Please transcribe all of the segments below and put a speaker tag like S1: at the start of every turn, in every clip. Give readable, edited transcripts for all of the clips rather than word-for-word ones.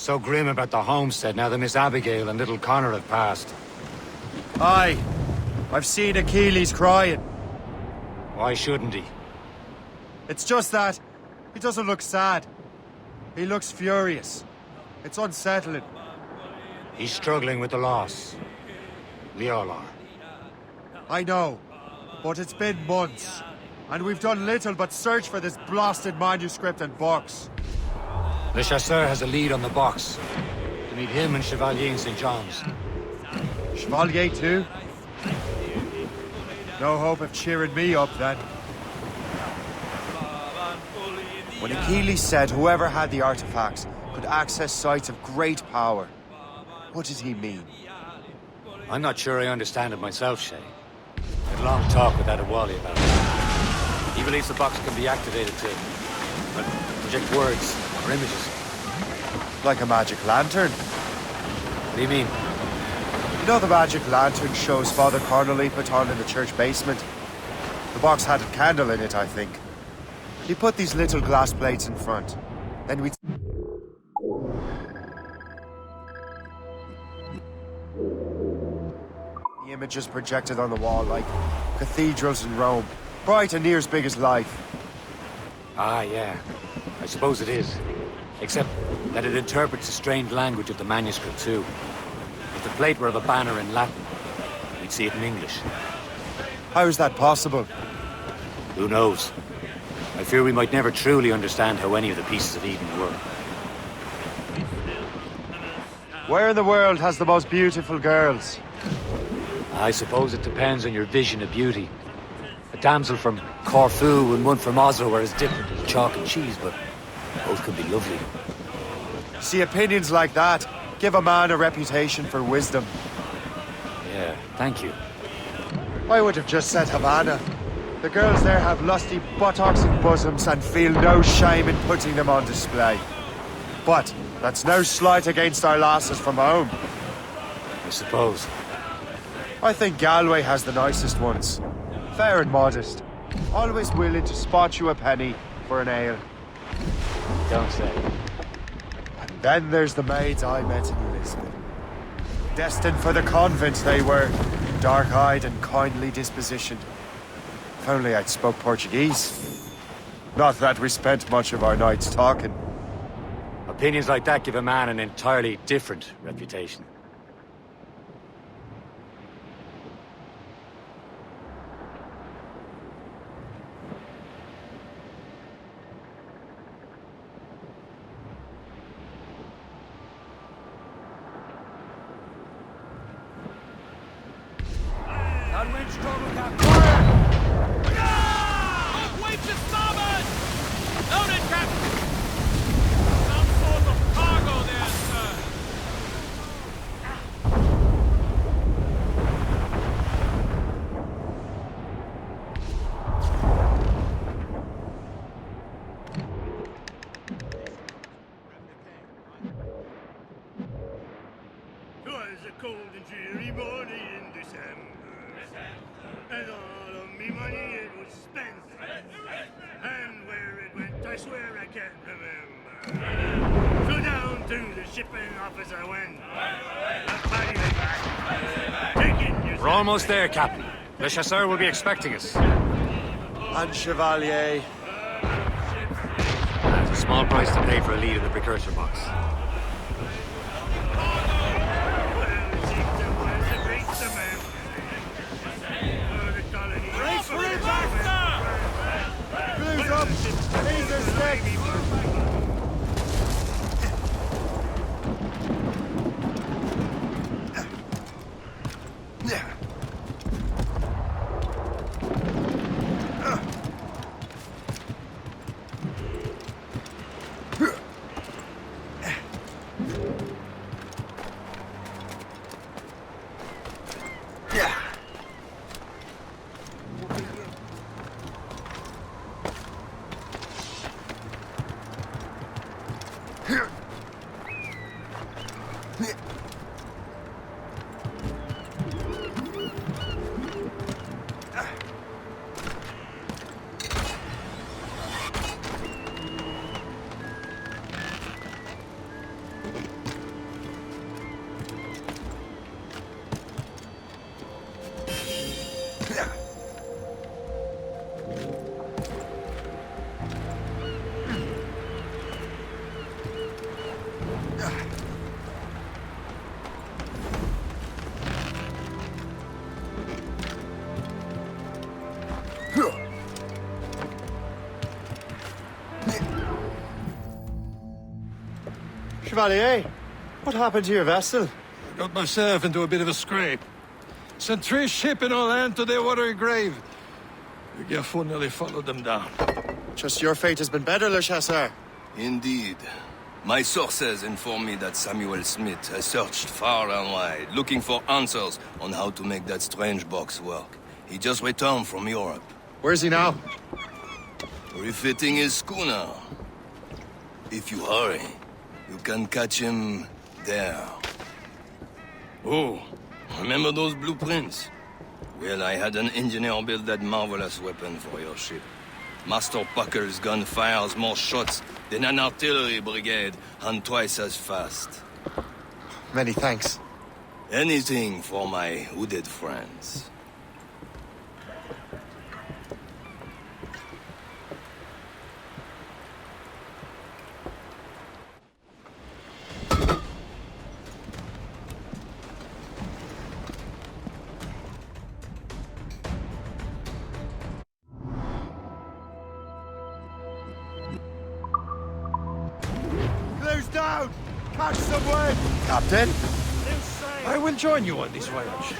S1: So grim about the homestead now that Miss Abigail and little Connor have passed.
S2: Aye. I've seen Achilles crying.
S1: Why shouldn't he?
S2: It's just that he doesn't look sad. He looks furious. It's unsettling.
S1: He's struggling with the loss. We all are.
S2: I know, but it's been months, and we've done little but search for this blasted manuscript and box.
S1: Le Chasseur has a lead on the box. We need him and Chevalier in St. John's.
S2: Chevalier too? No hope of cheering me up then. When Achilles said whoever had the artifacts could access sites of great power, what did he mean?
S1: I'm not sure I understand it myself, Shay. I had a long talk with Adewale about it. He believes the box can be activated to project words or images.
S2: Like a magic lantern?
S1: What do you mean?
S2: You know the magic lantern shows Father Connolly put on in the church basement? The box had a candle in it, I think. He put these little glass plates in front. Then we'd... The images projected on the wall like cathedrals in Rome. Bright and near as big as life.
S1: Ah, yeah. I suppose it is. Except that it interprets the strange language of the manuscript, too. If the plate were of a banner in Latin, we'd see it in English.
S2: How is that possible?
S1: Who knows? I fear we might never truly understand how any of the pieces of Eden work.
S2: Where in the world has the most beautiful girls?
S1: I suppose it depends on your vision of beauty. A damsel from Corfu and one from Oslo are as different as chalk and cheese, but both can be lovely.
S2: See, opinions like that give a man a reputation for wisdom.
S1: Yeah, thank you.
S2: I would have just said Havana. The girls there have lusty buttocks and bosoms and feel no shame in putting them on display. But that's no slight against our lasses from home.
S1: I suppose.
S2: I think Galway has the nicest ones. Fair and modest. Always willing to spot you a penny for an ale.
S1: Don't say.
S2: And then there's the maids I met in Lisbon. Destined for the convent they were. Dark-eyed and kindly dispositioned. If only I'd spoke Portuguese. Not that we spent much of our nights talking.
S1: Opinions like that give a man an entirely different reputation.
S3: Cold and dreary morning in December, and all of me money it was spent, and where it went I swear I can't remember. So down to the shipping office I went.
S1: We're almost there, Captain. Le Chasseur will be expecting us.
S2: And Chevalier.
S1: It's a small price to pay for a lead in the precursor box.
S2: Up! These are sticks! Chevalier. What happened to your vessel?
S4: I got myself into a bit of a scrape. Sent 3 ships in our land to their watery grave. The Gerfo nearly followed them down.
S2: Just your fate has been better, Le Chasseur.
S5: Indeed. My sources inform me that Samuel Smith has searched far and wide, looking for answers on how to make that strange box work. He just returned from Europe.
S2: Where's he now?
S5: Refitting his schooner. If you hurry, you can catch him there. Oh, remember those blueprints? Well, I had an engineer build that marvelous weapon for your ship. Master Pucker's gun fires more shots than an artillery brigade, and twice as fast.
S2: Many thanks.
S5: Anything for my hooded friends.
S2: Close down! Catch some wind! Captain?
S4: I will join you on this voyage.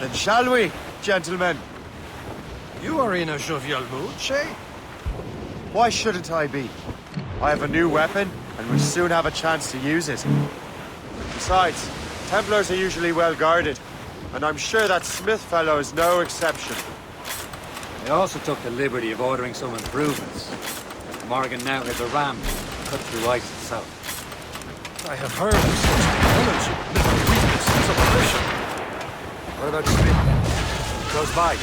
S2: Then shall we, gentlemen?
S4: You are in a jovial mood, Shay?
S2: Why shouldn't I be? I have a new weapon, and we soon have a chance to use it. Besides, Templars are usually well guarded, and I'm sure that Smith fellow is no exception.
S1: I also took the liberty of ordering some improvements. Morgan now has a ram cut through ice itself.
S4: I have heard of such technology. Never witnessed its operation.
S1: What about Smith? Close by.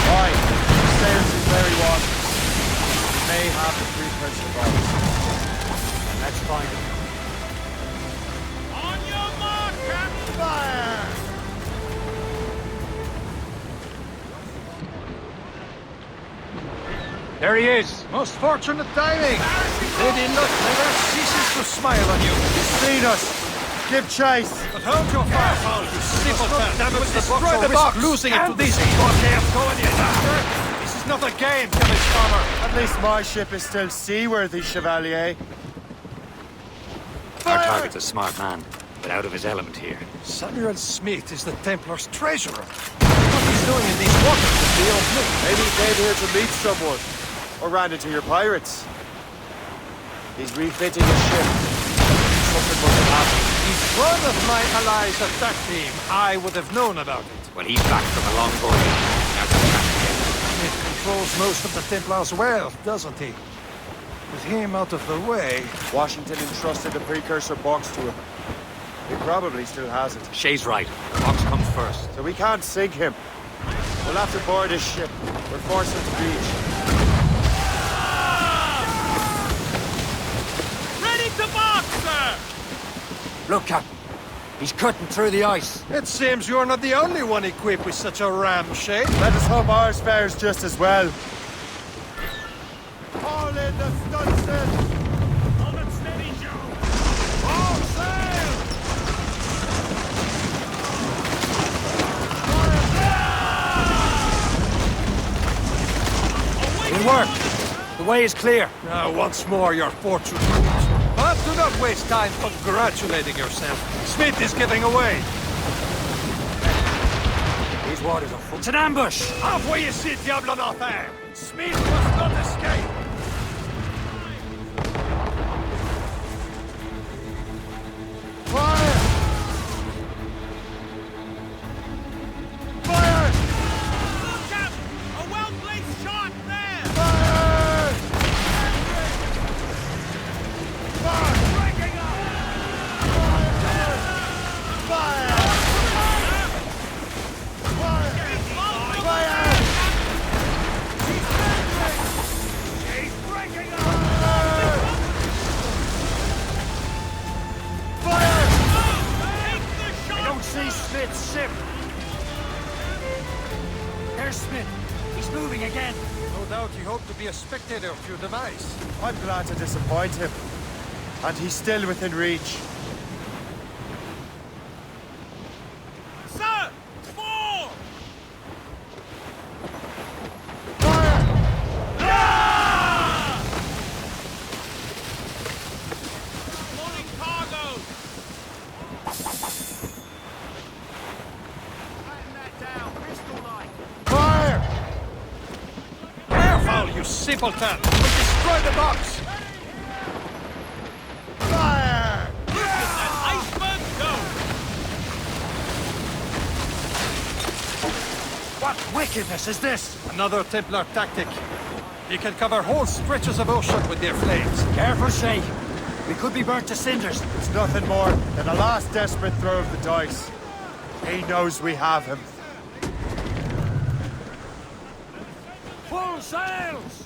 S2: Why? He sails in where he wants. He may have the precursor box.
S1: Let's find him.
S3: On your mark, Captain!
S2: Fire!
S1: There he is!
S4: Most fortunate timing. Lady Luck never ceases to smile on you.
S2: He's seen us! Give chase!
S4: But hold your firepower, you simpleton.
S3: Damage the
S4: Destroy
S3: box
S4: the
S3: or
S4: box.
S3: risk losing it to
S4: And
S3: these
S4: this goddamn going, you bastard. This is not a game, village farmer.
S2: At least my ship is still seaworthy, Chevalier.
S1: Our target's a smart man, but out of his element here.
S4: Samuel Smith is the Templar's treasurer. What he's doing in these waters is beyond me.
S2: Maybe he came here to meet someone. Or ran into your pirates. He's refitting his ship. Something must have happened.
S4: If one of my allies attacked him, I would have known about it.
S1: Well, he's back from a long voyage. Now to chat again.
S4: Smith controls most of the Templar's wealth, doesn't he? With him out of the way...
S2: Washington entrusted the precursor box to him. He probably still has it.
S1: Shay's right. Box comes first.
S2: So we can't sink him. We'll have to board his ship. We're forced him to beach.
S3: Ready to box, sir!
S1: Look, Captain. He's cutting through the ice.
S4: It seems you're not the only one equipped with such a ram, Shay.
S2: Let us hope ours fares just as well. Haul in the stunsail!
S3: Hold it steady, Joe!
S2: All sail!
S1: It'll work. The way is clear.
S4: Now, once more, your fortune. But do not waste time congratulating yourself. Smith is giving away.
S1: These waters are full. It's an ambush!
S4: Envoyez ces diables en enfer! Smith must not escape!
S2: Fire! Fire!
S3: Look out! A well-placed shot there!
S2: Fire! Fire!
S3: Breaking up!
S2: Fire!
S3: He's breaking up! Take the shot!
S1: I don't see Smith's ship. There's Smith. He's moving again.
S4: No doubt he hoped to be a spectator of your demise.
S2: I'm glad to disappoint him. And he's still within reach.
S3: Sir! More!
S4: simpleton! We'll destroy the box!
S2: Fire!
S4: What wickedness is this? Another Templar tactic. You can cover whole stretches of ocean with their flames.
S1: Careful, Shay. We could be burnt to cinders.
S2: It's nothing more than a last desperate throw of the dice. He knows we have him.
S1: Full sails!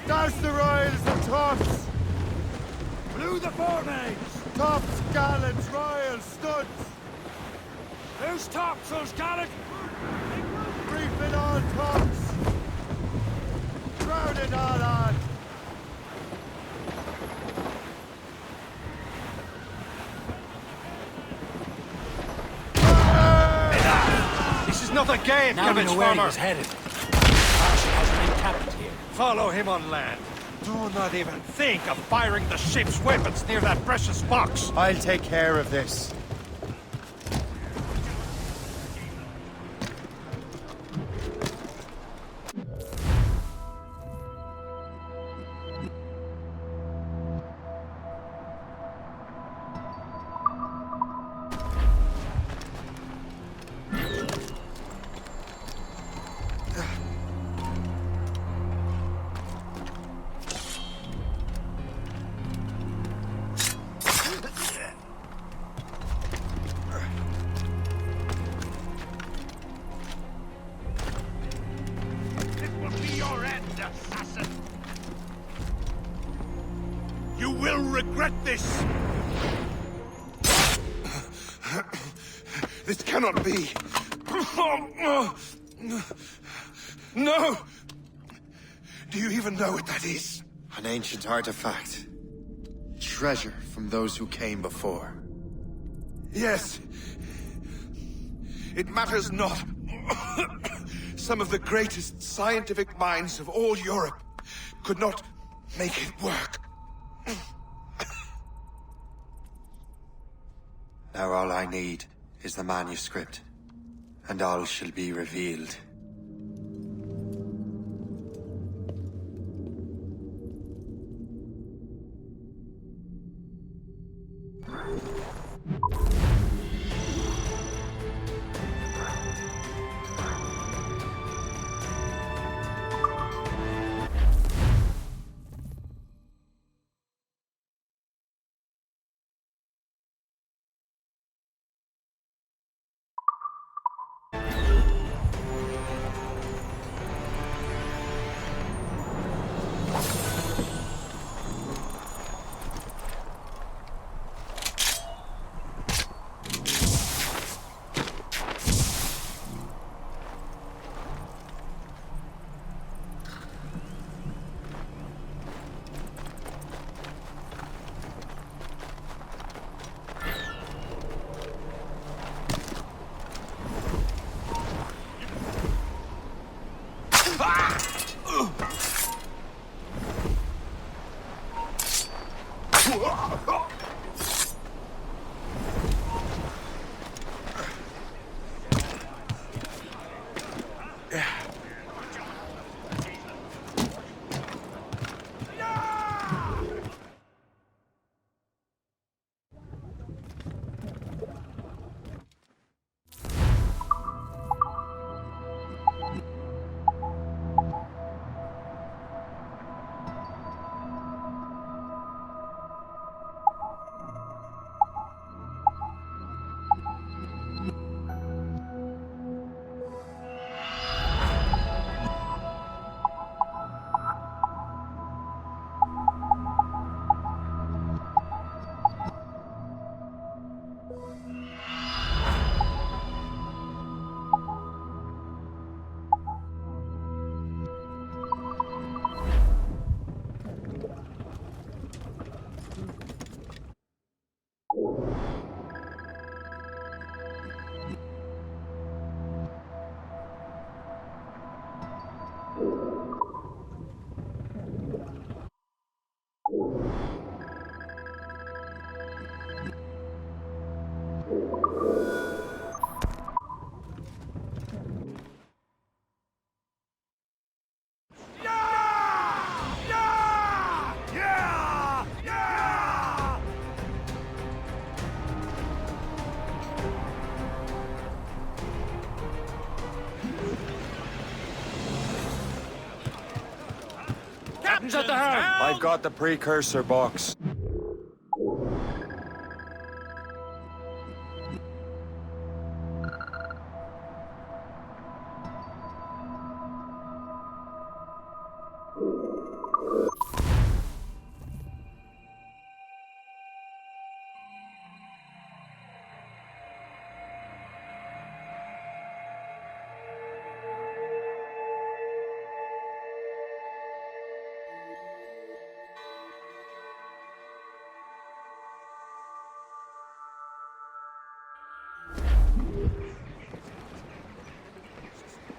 S2: Douse the royals and tops!
S1: Blew the foremays!
S2: Tops, gallants, royals, studs!
S1: Who's tops, who's gallant?
S2: Reef it all tops! Crowd it all on!
S4: This is not a game,
S1: Now we
S4: cabbage
S1: know where he
S4: farmer.
S1: was headed. Marshal has an encampment here.
S4: Follow him on land. Do not even think of firing the ship's weapons near that precious box.
S2: I'll take care of this.
S3: You will regret this!
S5: This cannot be. No! Do you even know what that is?
S2: An ancient artifact. Treasure from those who came before.
S5: Yes. It matters not. Some of the greatest scientific minds of all Europe could not make it work.
S2: Now all I need is the manuscript, and all shall be revealed.
S1: Captain's at the helm!
S2: I've got the precursor box.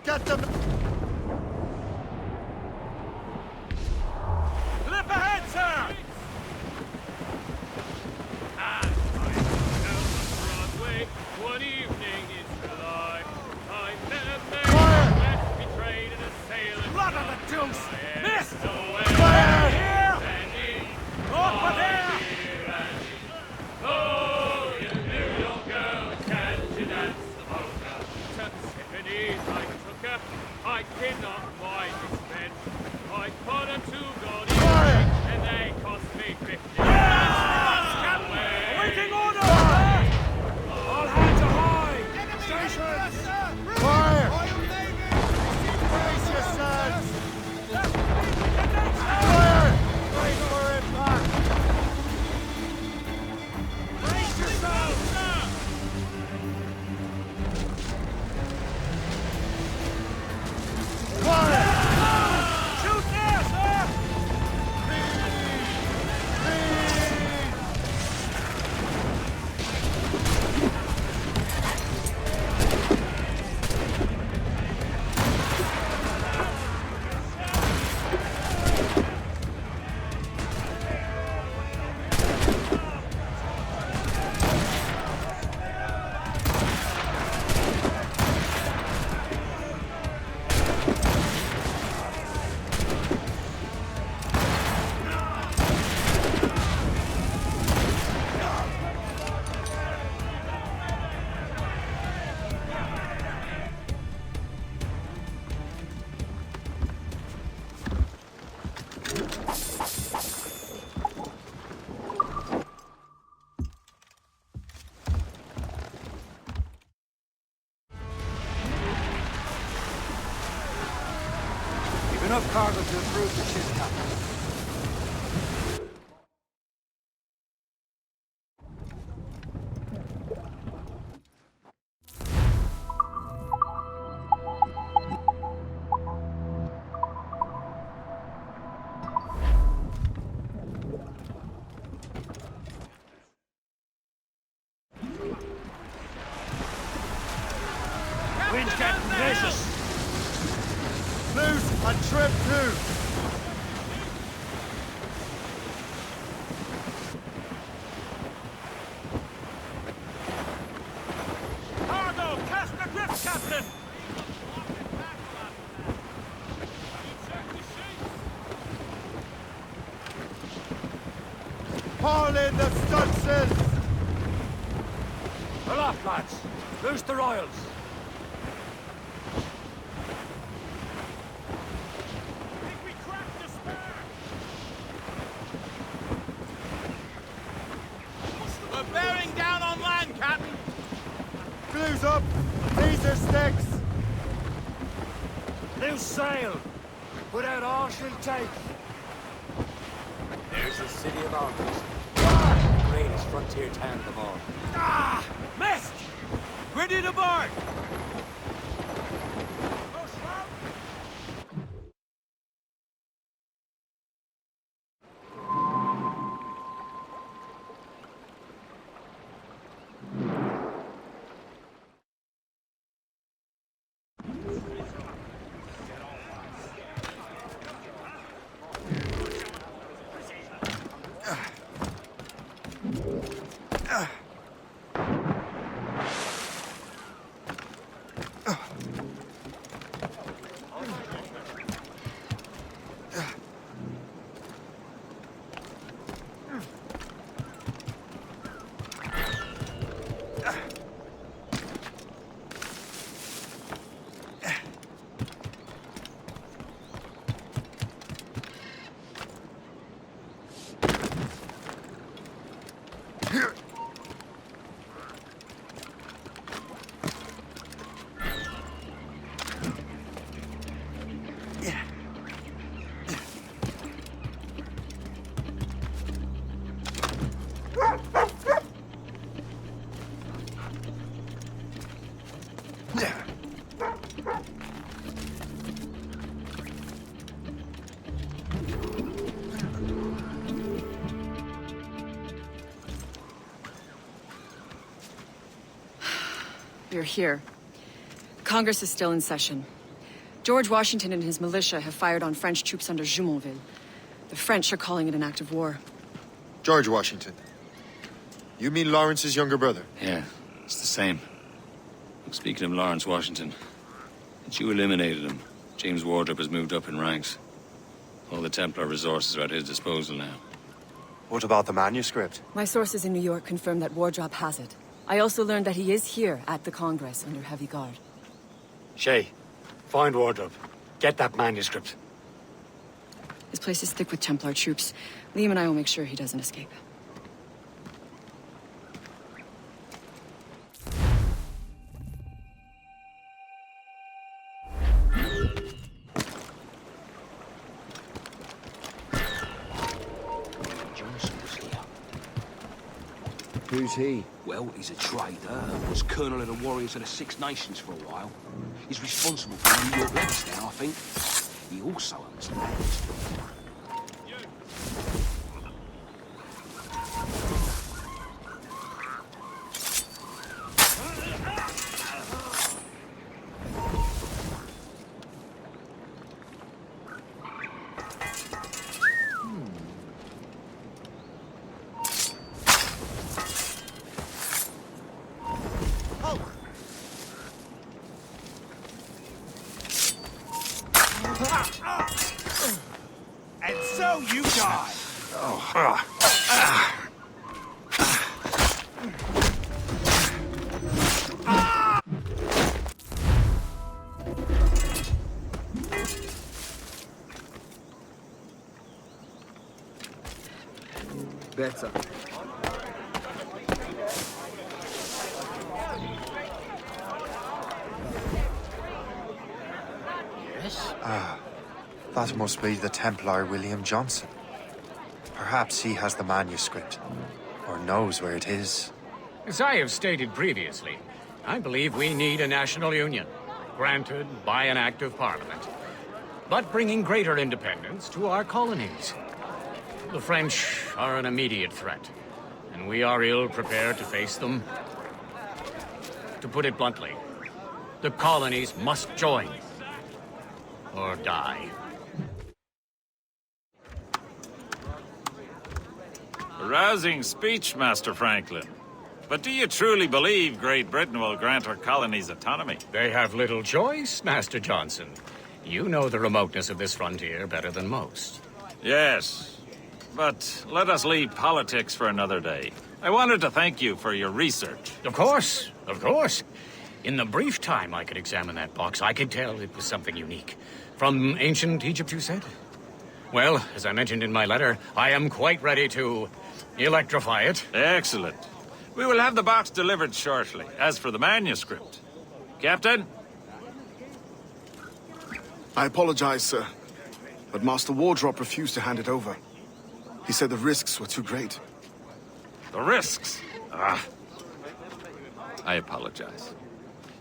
S2: Get them!
S3: Flip ahead, sir! As I down Broadway, one evening in July, I met a man left betrayed in a sailor. Blood on the deuce! Miss! Fire! Here! Over there! Oh, you little girl, can't you dance the polka? Tiffany's I took her. I did not mind this men. I put her to God and they cost me 50. Awaiting order! All hands ahoy! Stations!
S2: Fire! Brace yourselves! Fire! Wait for impact!
S3: Brace yourselves, sir!
S2: Fire!
S3: Shoot there, sir!
S1: You've enough cargo to improve the ship, Captain.
S3: Wind's getting vicious!
S2: Loose and trim too!
S3: Cargo, cast adrift, Captain!
S2: Haul in the stunsails!
S1: Aloft, lads! Loose the royals!
S3: Think we cracked the spur! We're bearing down on land, Captain!
S2: Blues up! These are sticks!
S1: Loose sail! Put out all she'll take! There's the city of Argos. The greatest frontier town of them all.
S3: Ah! Missed! Ready to board!
S6: We're here. Congress is still in session. George Washington and his militia have fired on French troops under Jumonville. The French are calling it an act of war.
S2: George Washington. You mean Lawrence's younger brother?
S7: Yeah, it's the same. Speaking of Lawrence Washington, since you eliminated him, James Wardrop has moved up in ranks. All the Templar resources are at his disposal now.
S2: What about the manuscript?
S6: My sources in New York confirm that Wardrop has it. I also learned that he is here at the Congress under heavy guard.
S1: Shay, find Wardrobe. Get that manuscript.
S6: His place is thick with Templar troops. Liam and I will make sure he doesn't escape.
S8: Who's he? Well, he's a trader. Was colonel of the Warriors of the Six Nations for a while. He's responsible for the New York letters now, I think. He also owns land.
S3: And so you die.
S8: Better.
S2: That must be the Templar William Johnson. Perhaps he has the manuscript, or knows where it is.
S9: As I have stated previously, I believe we need a national union, granted by an act of parliament, but bringing greater independence to our colonies. The French are an immediate threat, and we are ill prepared to face them. To put it bluntly, the colonies must join, or die.
S10: A rousing speech, Master Franklin. But do you truly believe Great Britain will grant our colonies autonomy?
S9: They have little choice, Master Johnson. You know the remoteness of this frontier better than most.
S10: Yes, but let us leave politics for another day. I wanted to thank you for your research.
S9: Of course, of course. In the brief time I could examine that box, I could tell it was something unique. From ancient Egypt, you said? Well, as I mentioned in my letter, I am quite ready to electrify it.
S10: Excellent. We will have the box delivered shortly. As for the manuscript, Captain?
S11: I apologize, sir, but Master Wardrop refused to hand it over. He said the risks were too great.
S10: The risks? I apologize.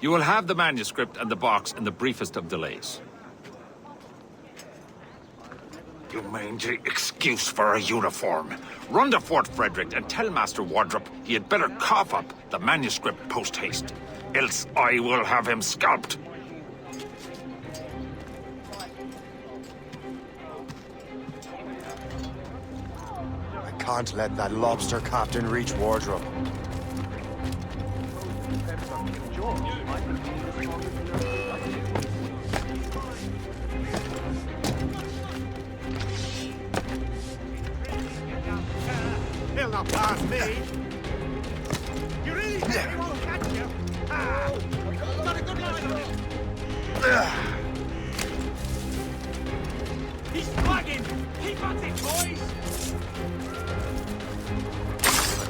S10: You will have the manuscript and the box in the briefest of delays. You mangy excuse for a uniform. Run to Fort Frederick and tell Master Wardrop he had better cough up the manuscript post-haste. Else I will have him scalped.
S2: I can't let that lobster captain reach Wardrobe.
S3: He'll not pass me. You really think he won't catch you? Got a good line on him. He's flagging. Keep at it, boys.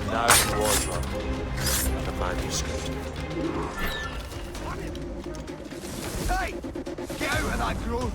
S2: Now to Wardrobe. The manuscript.
S3: Hey! Get out of that grove!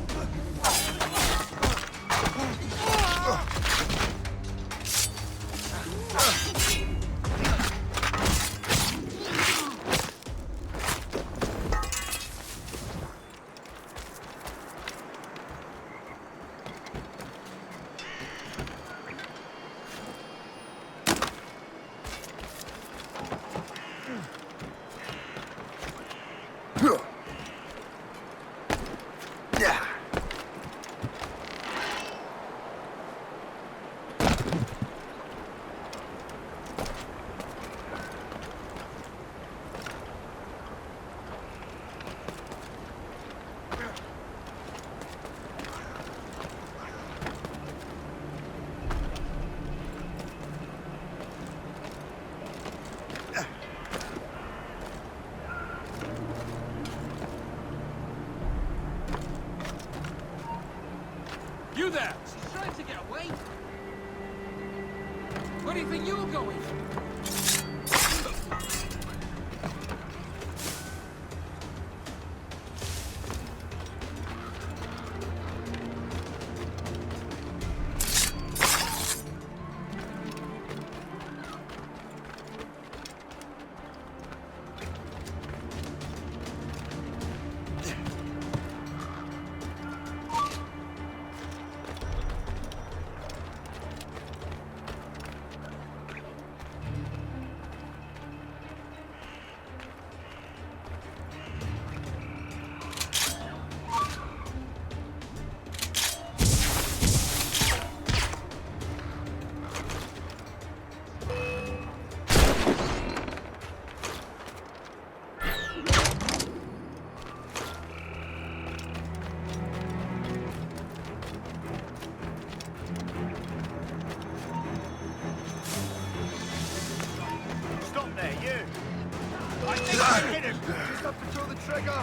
S2: Hit him! Just have to pull the trigger!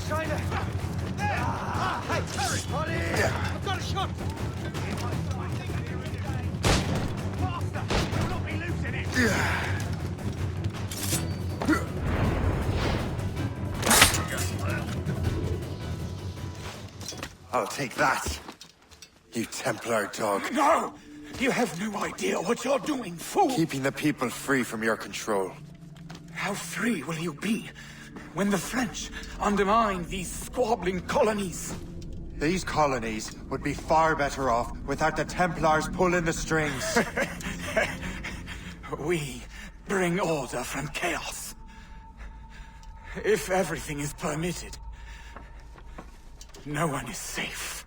S2: China! Hey, Terry! On here! I've got a shot!
S3: Faster! We'll not be losing it!
S2: I'll take that, you Templar dog.
S10: No! You have no idea what you're doing, fool!
S2: Keeping the people free from your control.
S10: How free will you be when the French undermine these squabbling colonies?
S2: These colonies would be far better off without the Templars pulling the strings.
S10: We bring order from chaos. If everything is permitted, no one is safe.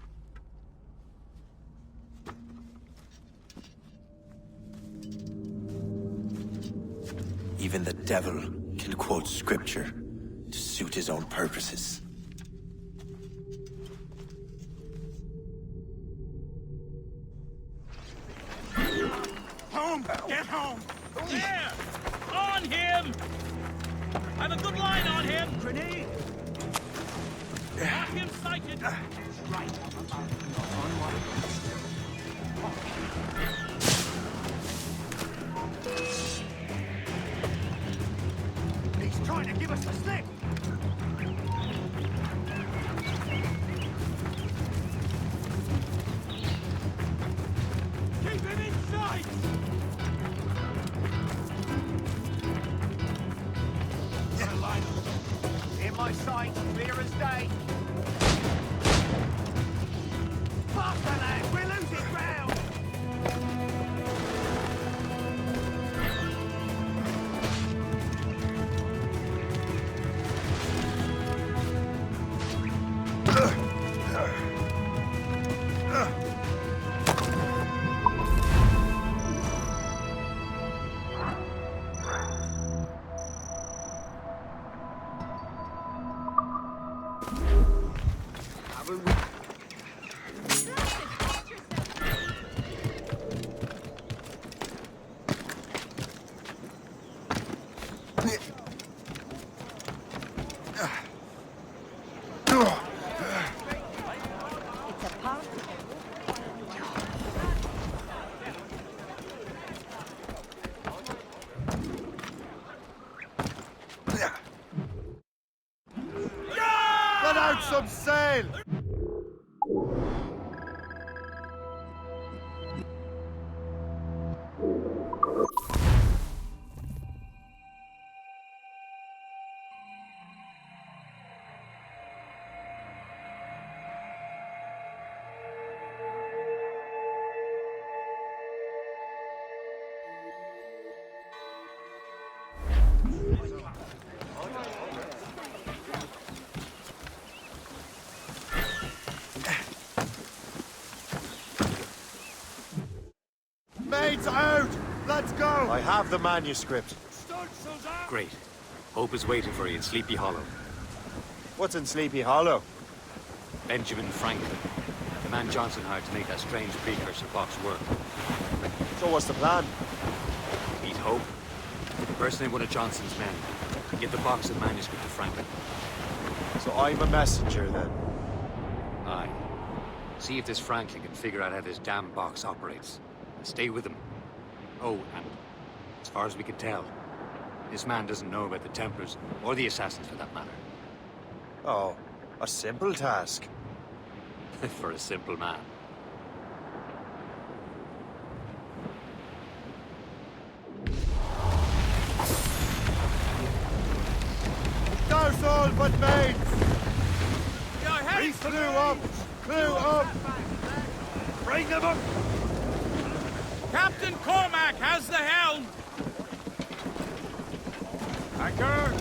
S2: Even the devil can quote scripture to suit his own purposes.
S3: Home! Get home!
S12: There! On him! I've a good line on him!
S3: Grenade!
S12: Got him sighted!
S3: Right. He's trying to give us the slip! Keep him in sight! In my sight, clear as day. Faster, lad! We're losing ground!
S2: Let out some sail! Mates out! Let's go! I have the manuscript.
S1: Great. Hope is waiting for you in Sleepy Hollow.
S2: What's in Sleepy Hollow?
S1: Benjamin Franklin, the man Johnson hired to make that strange precursor box work.
S2: So what's the plan?
S1: Meet Hope, impersonate one of Johnson's men, and get the box of manuscript to Franklin.
S2: So I'm a messenger then?
S1: Aye. See if this Franklin can figure out how this damn box operates. Stay with him. Oh, and as far as we can tell, this man doesn't know about the Templars, or the Assassins for that matter.
S2: Oh, a simple task.
S1: For a simple man.
S2: Douse all but mates!
S3: Go ahead!
S2: Clue up! Clue up!
S3: Bring them up! Captain Cormac has the helm! Anchor!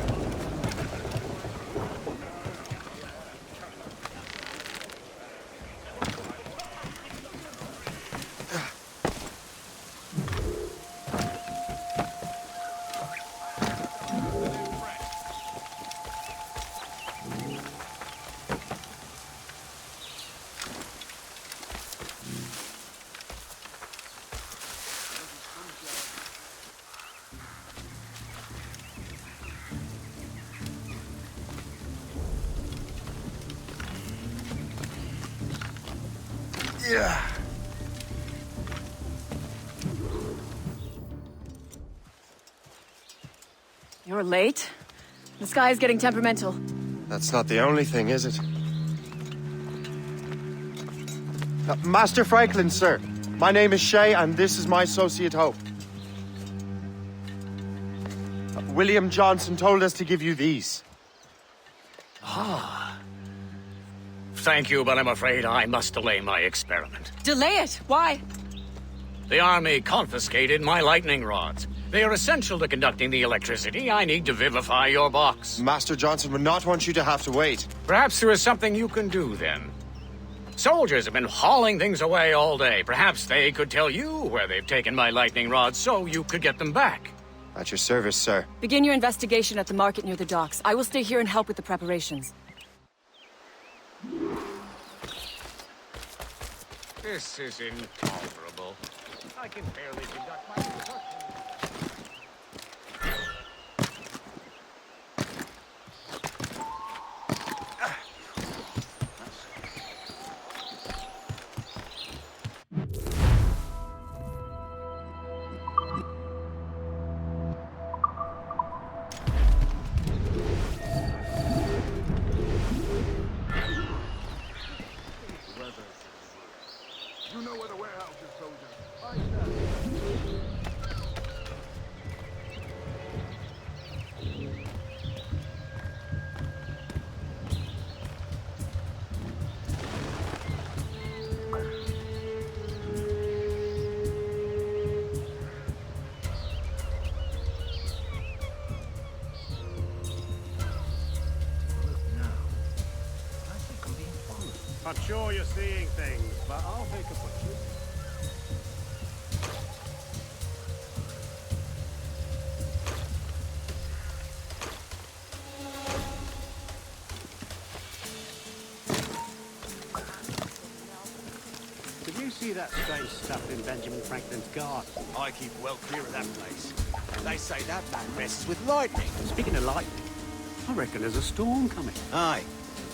S2: Yeah.
S6: You're late. The sky is getting temperamental.
S2: That's not the only thing, is it? Master Franklin, sir. My name is Shay, and this is my associate Hope. William Johnson told us to give you these.
S9: Thank you, but I'm afraid I must delay my experiment.
S6: Delay it! Why?
S9: The army confiscated my lightning rods. They are essential to conducting the electricity I need to vivify your box.
S2: Master Johnson would not want you to have to wait.
S9: Perhaps there is something you can do then. Soldiers have been hauling things away all day. Perhaps they could tell you where they've taken my lightning rods so you could get them back.
S2: At your service, sir.
S6: Begin your investigation at the market near the docks. I will stay here and help with the preparations.
S9: This is intolerable. I can barely conduct my instructions.
S11: You know where the warehouse is, soldier. Find that.
S3: I'm sure you're seeing things, but I'll take a butcher. Did you see that strange stuff in Benjamin Franklin's garden?
S13: I keep well clear of that place. They say that man messes with lightning.
S3: Speaking of lightning, I reckon there's a storm coming.
S13: Aye.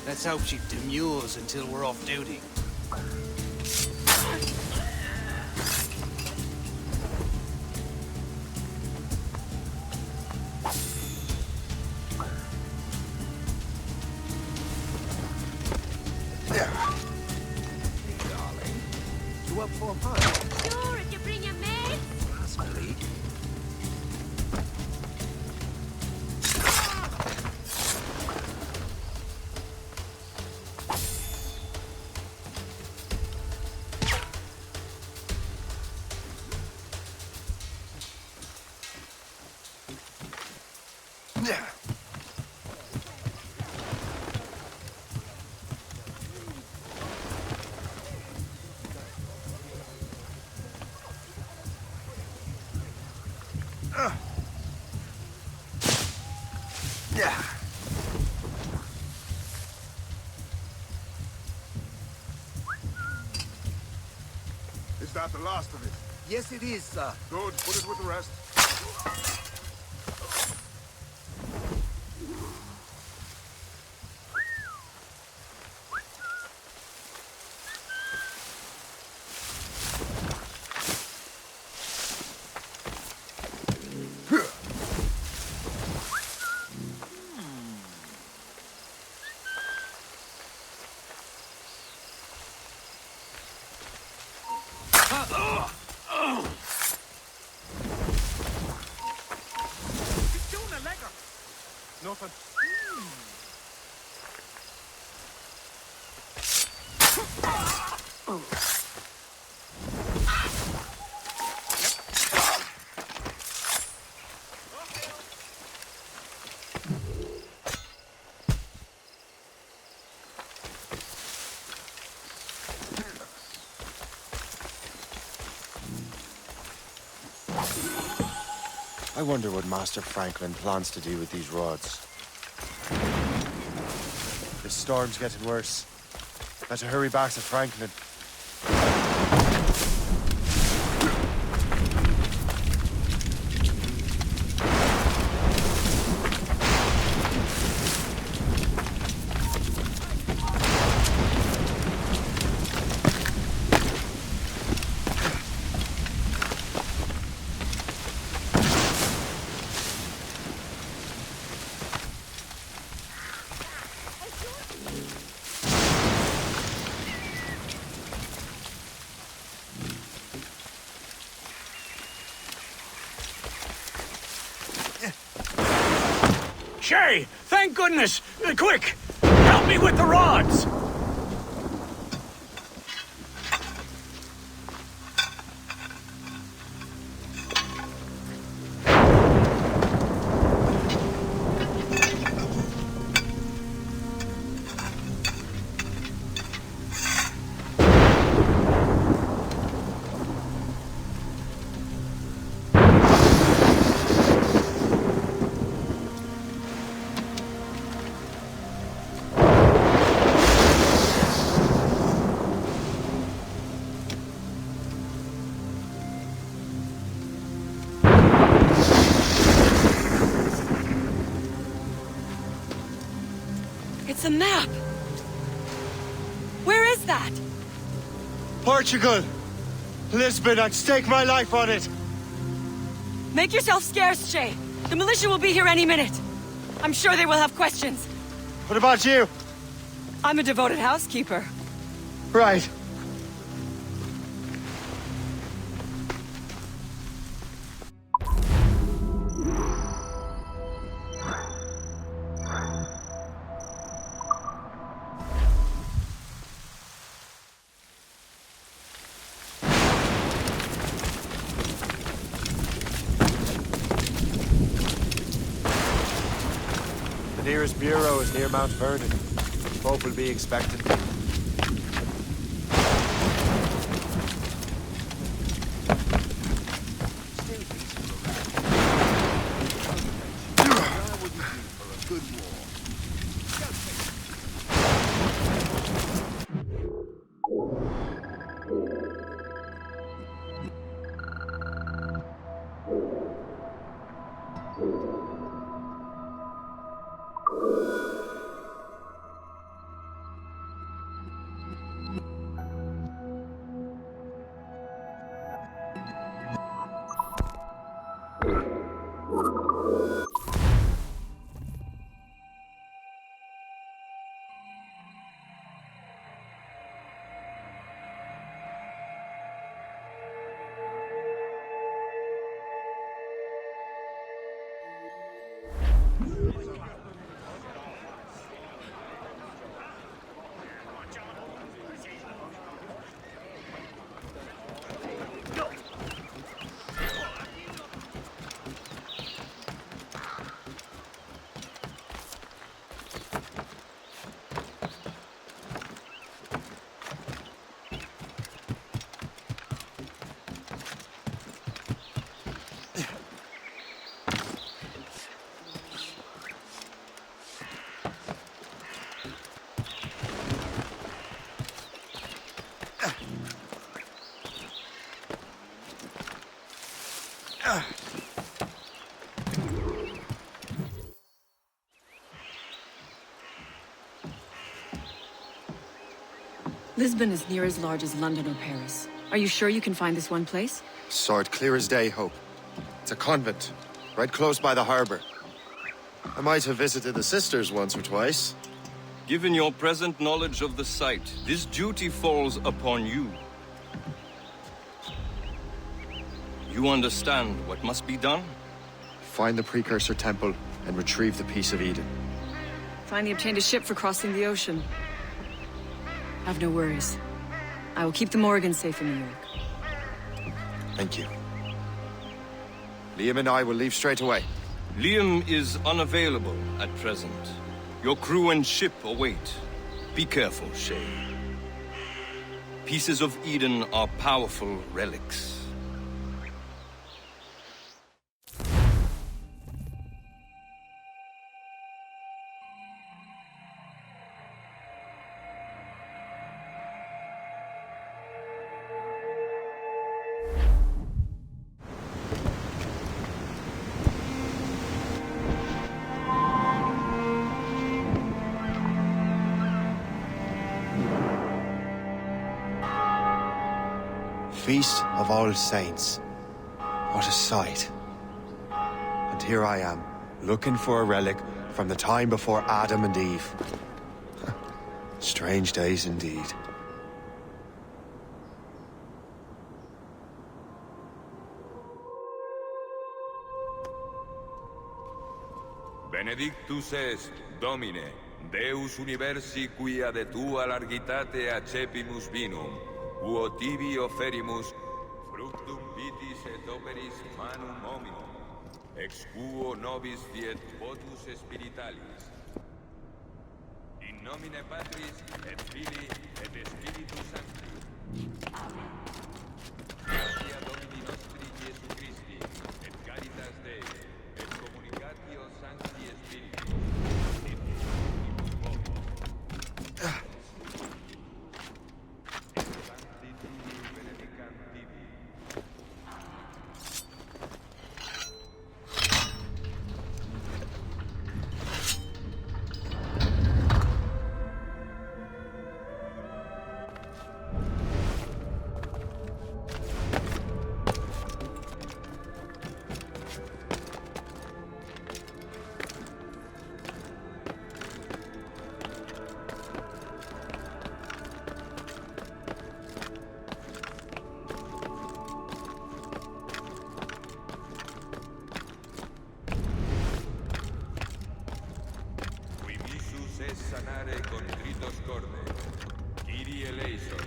S13: Let's hope she demurs until we're off duty.
S11: Darling, you up for a pint?
S14: Sure, if you bring your maid.
S11: Possibly. Is that the last of it?
S13: Yes, it is, sir.
S11: Good. Put it with the rest. Nothing.
S2: I wonder what Master Franklin plans to do with these rods. The storm's getting worse. Better hurry back to Franklin.
S9: Shay, thank goodness! Quick! Help me with the rods!
S6: It's a map! Where is that?
S2: Portugal! Lisbon, I'd stake my life on it!
S6: Make yourself scarce, Shay. The militia will be here any minute. I'm sure they will have questions.
S2: What about you?
S6: I'm a devoted housekeeper.
S2: Right. The nearest bureau is near Mount Vernon. Pope will be expected.
S6: Lisbon is near as large as London or Paris. Are you sure you can find this one place?
S2: Saw it clear as day, Hope. It's a convent, right close by the harbor. I might have visited the sisters once or twice.
S5: Given your present knowledge of the site, this duty falls upon you. You understand what must be done?
S2: Find the precursor temple and retrieve the Piece of Eden.
S6: Finally obtained a ship for crossing the ocean. Have no worries. I will keep the Morgans safe in New York.
S2: Thank you. Liam and I will leave straight away.
S5: Liam is unavailable at present. Your crew and ship await. Be careful, Shay. Pieces of Eden are powerful relics.
S2: Feast of All Saints. What a sight. And here I am, looking for a relic from the time before Adam and Eve. Strange days indeed.
S14: Benedictus est, Domine, Deus universi quia de tua largitate accepimus vinum, quo tibi offerimus fructum vitis et operis manum hominum, ex quo nobis fiet votus spiritualis. In nomine Patris et Filii et Spiritus Sancti. Amen. Gratia Domini nostri Iesu Christi, et caritas Dei, et communicatio Sancti Spiritus, et in voto. Et Sancti Dei benedicat tibi. Sanare contritos corde. Kyrie eleison.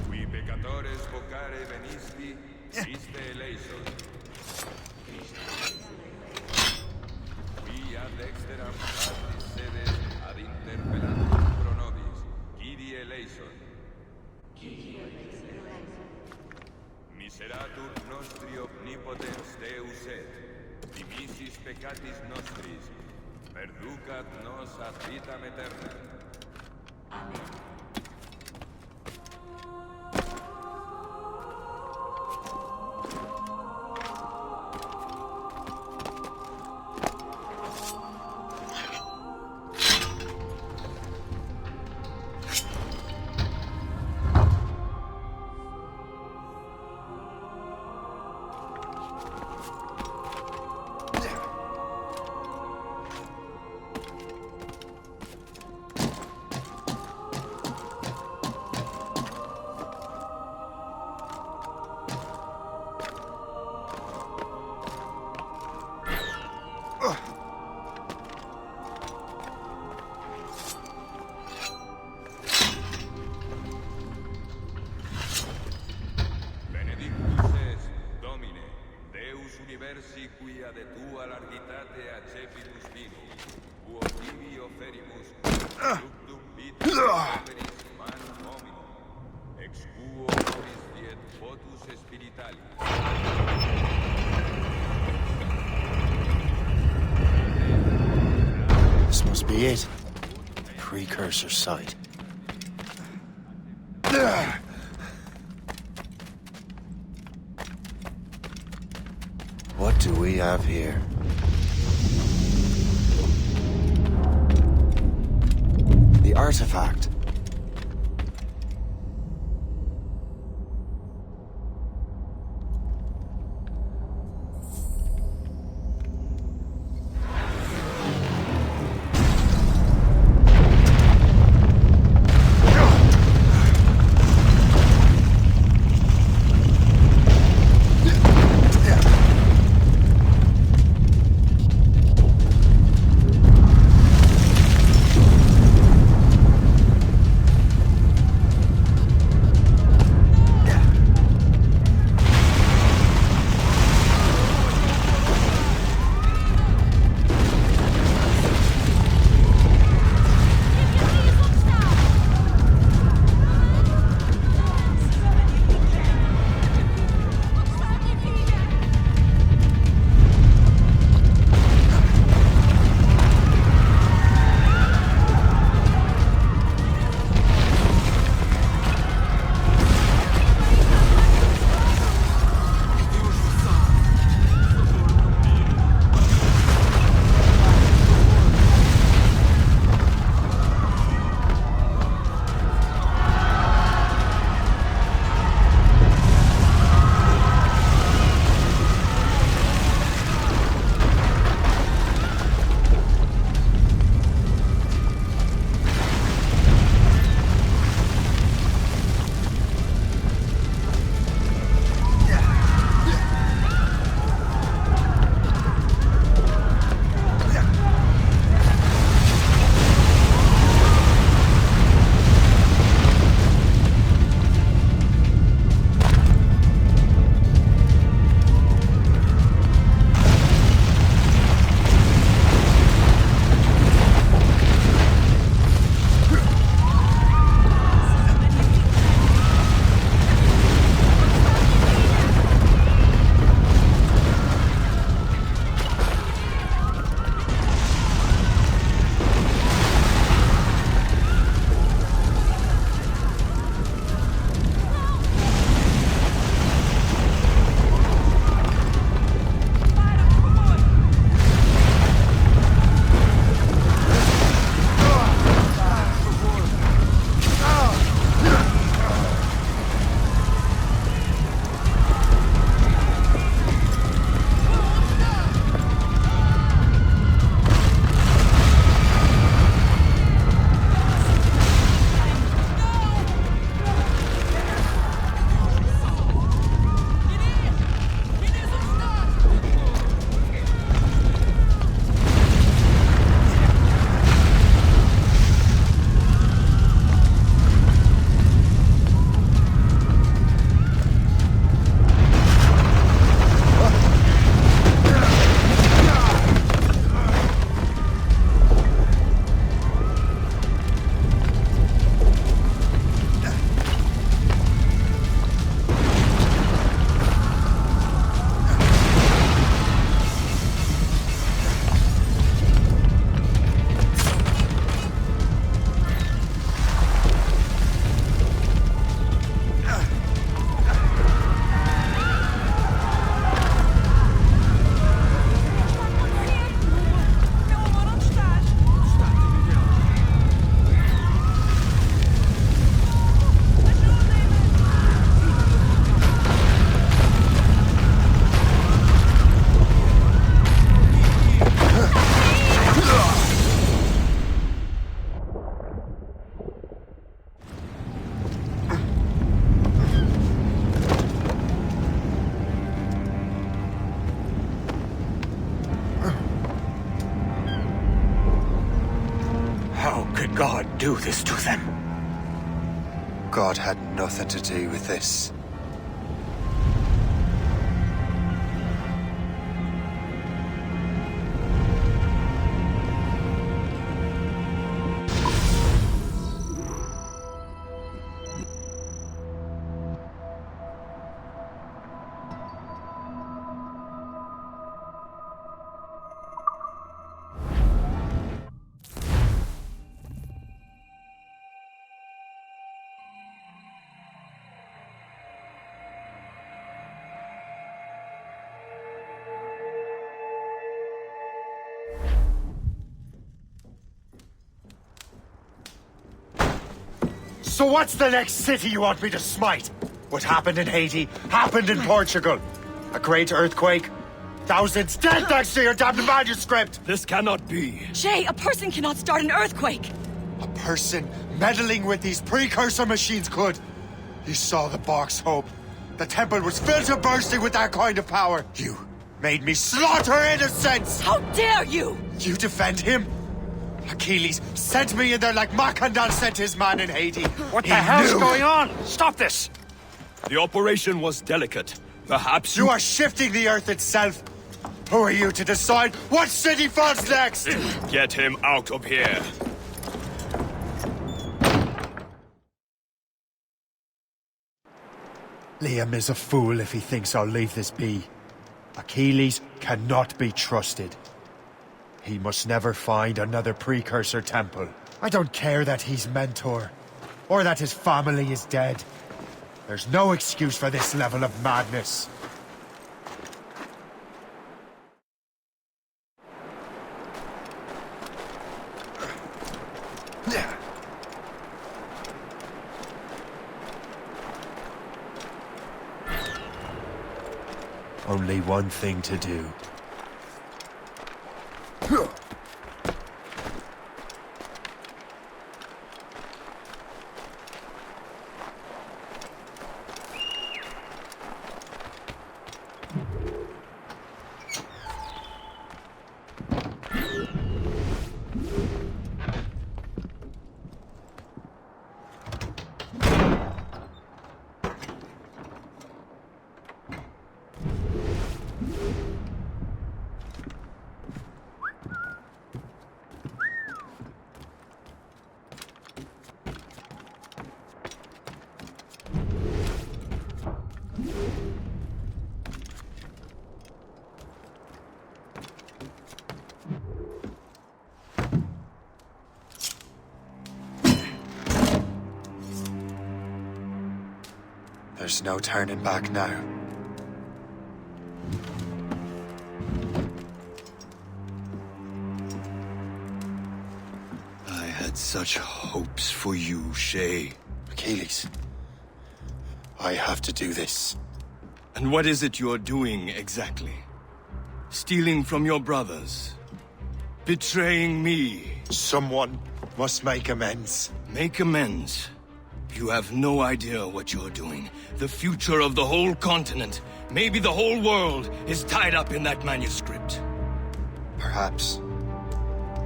S14: Qui peccatores vocare venisti, Christe eleison. Qui ad exteram partis sedes ad interpellantum pro nobis, Kyrie eleison. Miseratur nostri omnipotens Deus et, dimissis peccatis nostris, perducat nos ad vitam aeterna. Amen. Universi quia de tua largitate accepimus vinum, quo tibi offerimus fructum vitis operis manum hominum, ex quo nobis fiet votus spiritualis.
S2: This must be it. Precursor site. What do we have here? The artifact. did God do this to them? God had nothing to do with this. So what's the next city you want me to smite? What happened in Haiti happened in Portugal. A great earthquake. Thousands dead thanks to your damned manuscript!
S15: This cannot be.
S6: Jay, a person cannot start an earthquake!
S2: A person meddling with these precursor machines could. You saw the box, Hope. The temple was filled to bursting with that kind of power. You made me slaughter innocents!
S6: How dare you!
S2: You defend him? Achilles sent me in there like Macandal sent his man in Haiti.
S15: What the hell's going on? Stop this! The operation was delicate. Perhaps
S2: you are shifting the earth itself. Who are you to decide what city falls next?
S15: Get him out of here.
S2: Liam is a fool if he thinks I'll leave this be. Achilles cannot be trusted. He must never find another precursor temple. I don't care that he's mentor, or that his family is dead. There's no excuse for this level of madness. Only one thing to do. There's no turning back now.
S5: I had such hopes for you, Shay.
S2: Achilles, I have to do this.
S5: And what is it you're doing exactly? Stealing from your brothers? Betraying me?
S2: Someone must make amends.
S5: Make amends? You have no idea what you're doing. The future of the whole continent, maybe the whole world, is tied up in that manuscript.
S2: Perhaps.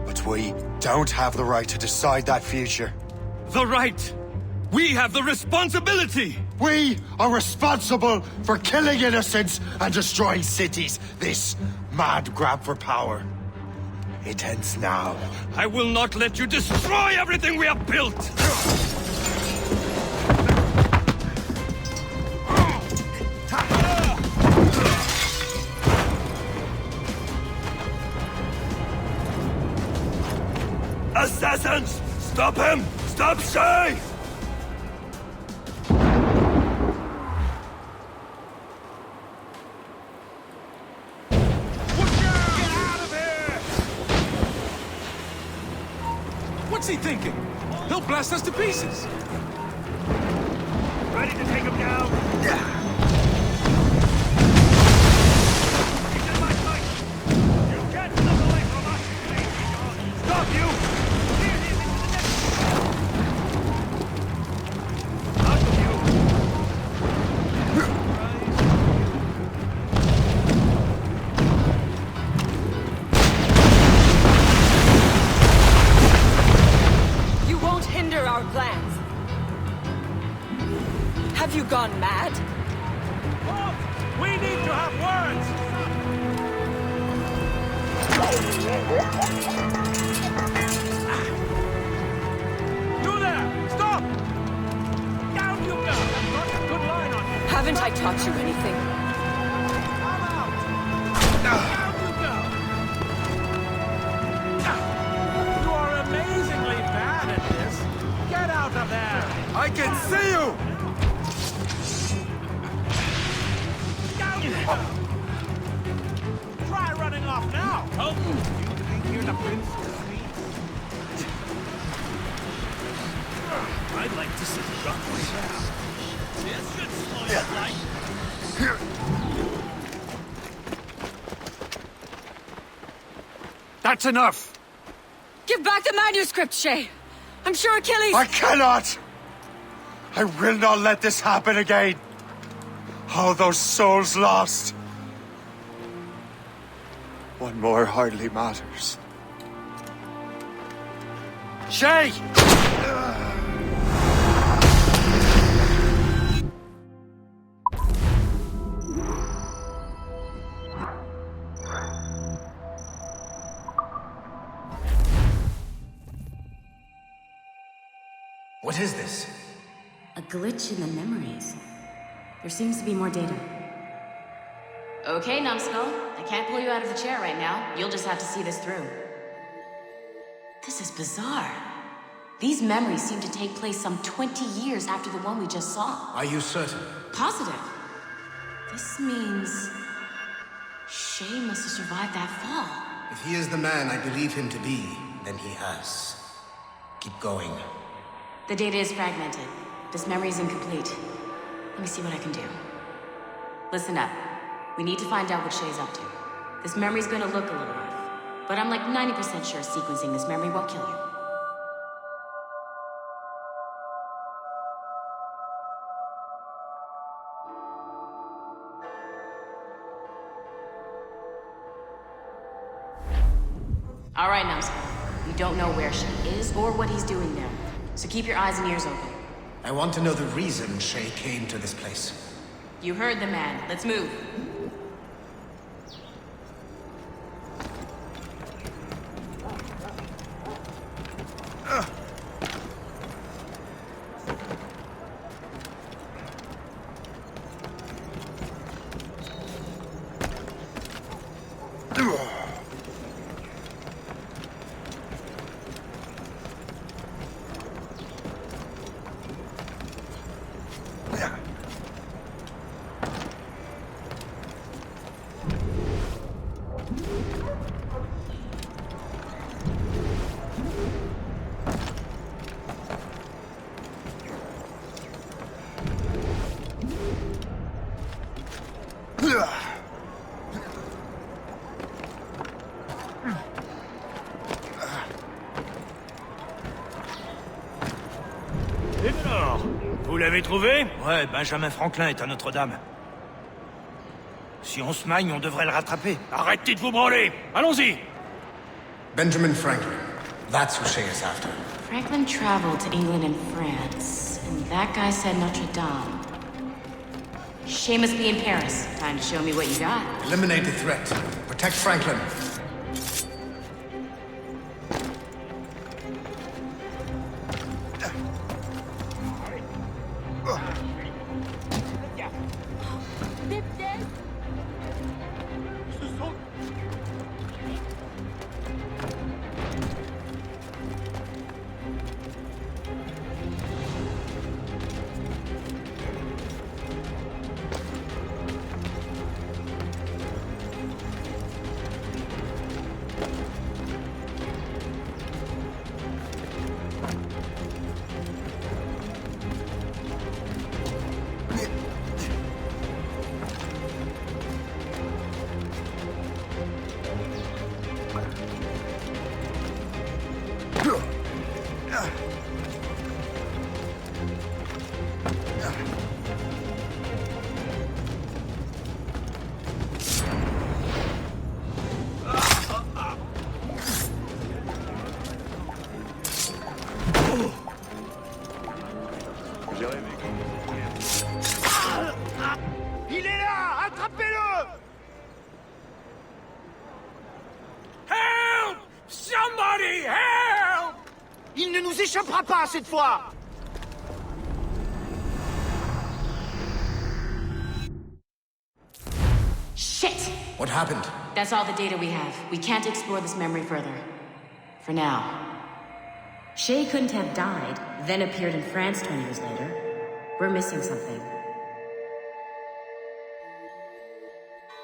S2: But we don't have the right to decide that future.
S5: The right! We have the responsibility!
S2: We are responsible for killing innocents and destroying cities. This mad grab for power. It ends now.
S5: I will not let you destroy everything we have built! Assassins! Stop him! Stop Shay!
S15: What's he thinking? He'll blast us to pieces.
S3: Ready to take him down?
S15: Yeah.
S3: He's in my sight! You can't slip away from us! Stop you! Steer him into the next one! Out of you!
S6: mad?
S12: We need to have words! You there! Stop! Down you go! I've got a good line on you!
S6: Haven't I taught you anything?
S12: Come out! Down you go! You are amazingly bad at this! Get out of there!
S2: I can see you!
S12: Down you go! Try running off now! Oh, you think you're the prince of me? I'd like to see you drop myself. This should slow your flight.
S1: That's enough!
S6: Give back the manuscript, Shay! I'm sure Achilles...
S2: I cannot! I will not let this happen again! All those souls lost! One more hardly matters.
S1: Shay!
S16: What is this?
S17: A glitch in the memories. There seems to be more data.
S18: Okay, Numbskull. I can't pull you out of the chair right now. You'll just have to see this through. This is bizarre. These memories seem to take place some 20 years after the one we just saw.
S16: Are you certain?
S18: Positive. This means... Shay must have survived that fall.
S16: If he is the man I believe him to be, then he has. Keep going.
S18: The data is fragmented. This memory is incomplete. Let me see what I can do. Listen up. We need to find out what Shay's up to. This memory's gonna look a little rough, but I'm like 90% sure sequencing this memory won't kill you. All right, Numbskull. We don't know where Shay is or what he's doing there, so keep your eyes and ears open.
S16: I want to know the reason Shay came to this place.
S18: You heard the man. Let's move.
S12: Et alors, vous l'avez trouvé? Ouais, Benjamin Franklin est à Notre-Dame. Si on se magne, on devrait le rattraper. Arrêtez de vous branler! Allons-y!
S16: Benjamin Franklin. That's who Shay is after.
S18: Franklin traveled to England and France, and that guy said Notre-Dame. Shay must be in Paris. Time to show me what you got.
S16: Eliminate the threat. Protect Franklin.
S13: ne nous échappera pas cette fois!
S18: Shit!
S16: What happened?
S18: That's all the data we have. We can't explore this memory further. For now.
S17: Shay couldn't have died, then appeared in France 20 years later. We're missing something.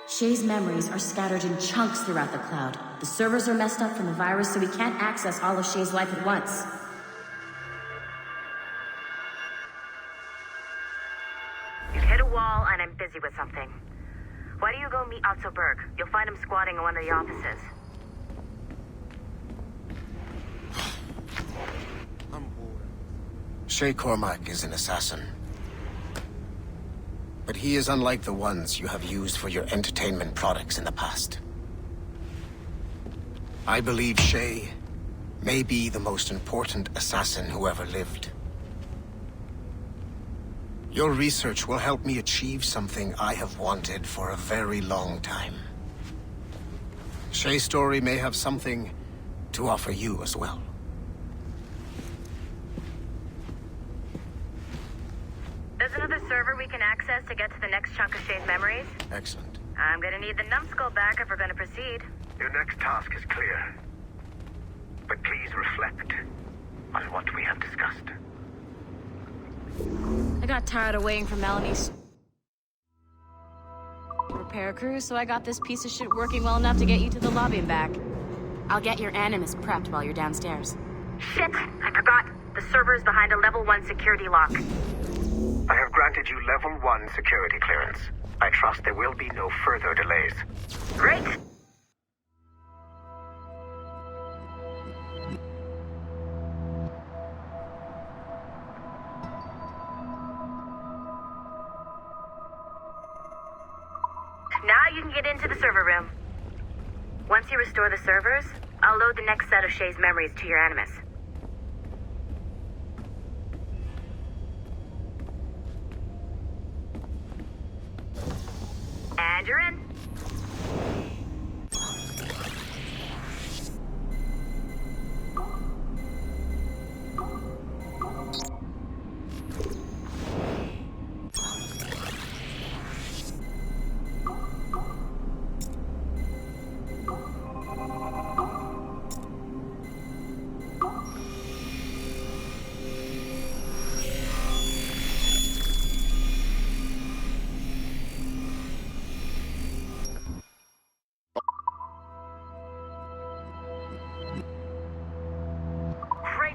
S17: Shay's memories are scattered in chunks throughout the cloud. The servers are messed up from the virus, so we can't access all of Shay's life at once.
S19: You've hit a wall, and I'm busy with something. Why do you go meet Otto Berg? You'll find him squatting in one of the offices.
S16: Shay Cormac is an assassin. But he is unlike the ones you have used for your entertainment products in the past. I believe Shay may be the most important assassin who ever lived. Your research will help me achieve something I have wanted for a very long time. Shay's story may have something to offer you as well.
S19: There's another server we can access to get to the next chunk of Shay's memories.
S16: Excellent.
S19: I'm gonna need the numbskull back if we're gonna proceed.
S20: Your next task is clear. But please reflect on what we have discussed.
S18: I got tired of waiting for Melanie's repair crew, so I got this piece of shit working well enough to get you to the lobby and back. I'll get your Animus prepped while you're downstairs.
S19: Shit! I forgot. The server's behind a level 1 security lock.
S20: I have granted you level 1 security clearance. I trust there will be no further delays.
S19: Great! Now you can get into the server room. Once you restore the servers, I'll load the next set of Shay's memories to your Animus. And you're in.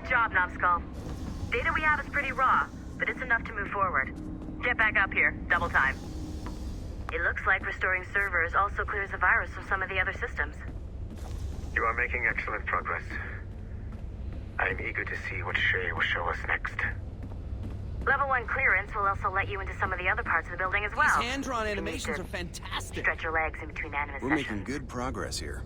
S19: Job, Numbskull. Data we have is pretty raw, but it's enough to move forward. Get back up here, double time. It looks like restoring servers also clears the virus from some of the other systems.
S20: You are making excellent progress. I am eager to see what Shay will show us next.
S19: Level 1 clearance will also let you into some of the other parts of the building as well.
S13: These hand-drawn animations are fantastic.
S19: Stretch your legs in between Animus
S21: We're
S19: sessions.
S21: making good progress here.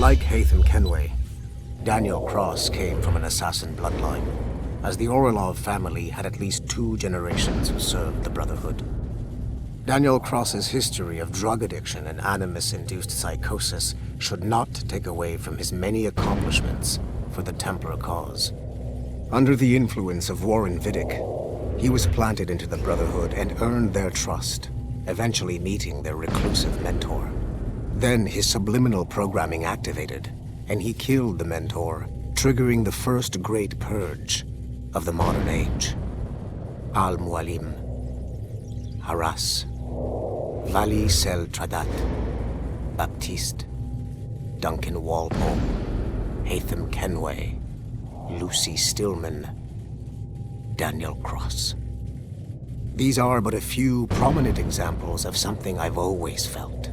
S16: Like Haytham Kenway, Daniel Cross came from an assassin bloodline, as the Orlov family had at least 2 generations who served the Brotherhood. Daniel Cross's history of drug addiction and animus-induced psychosis should not take away from his many accomplishments for the Templar cause. Under the influence of Warren Vidic, he was planted into the Brotherhood and earned their trust, eventually meeting their reclusive mentor. Then his subliminal programming activated, and he killed the mentor, triggering the first great purge of the modern age. Al-Mualim, Haras, Vali Sel Tradat, Baptiste, Duncan Walpole, Haytham Kenway, Lucy Stillman, Daniel Cross. These are but a few prominent examples of something I've always felt.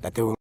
S16: That there will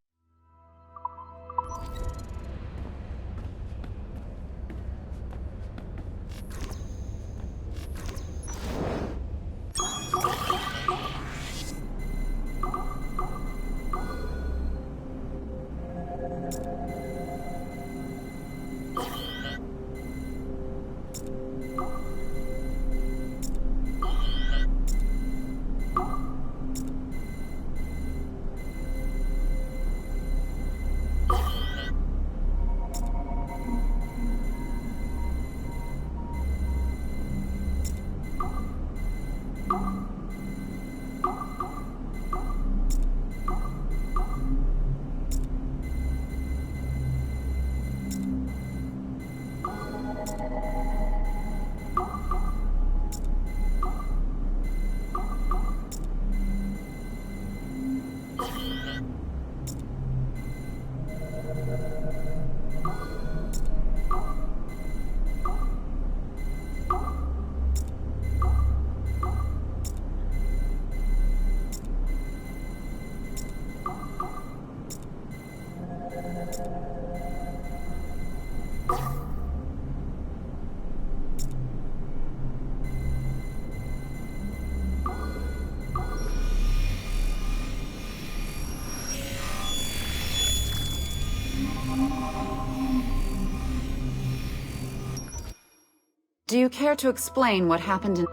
S21: Do you care to explain what happened in...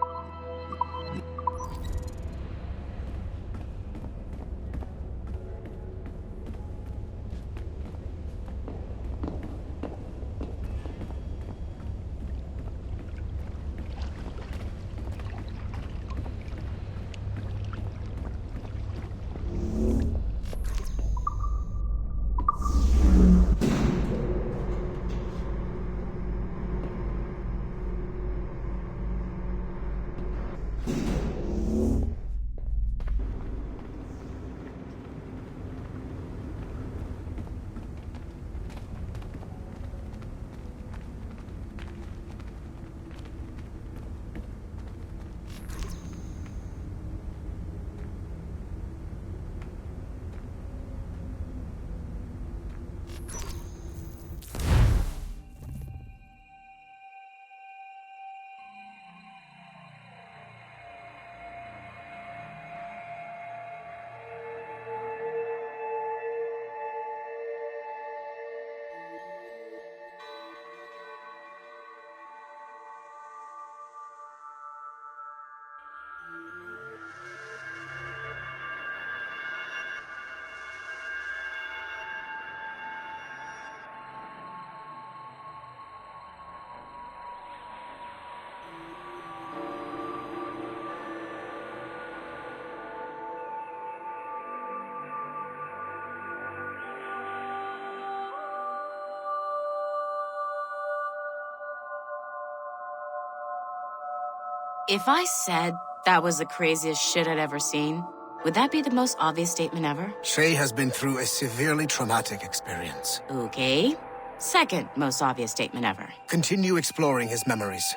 S18: If I said that was the craziest shit I'd ever seen, would that be the most obvious statement ever?
S16: Shay has been through a severely traumatic experience.
S18: Okay. Second most obvious statement ever.
S16: Continue exploring his memories.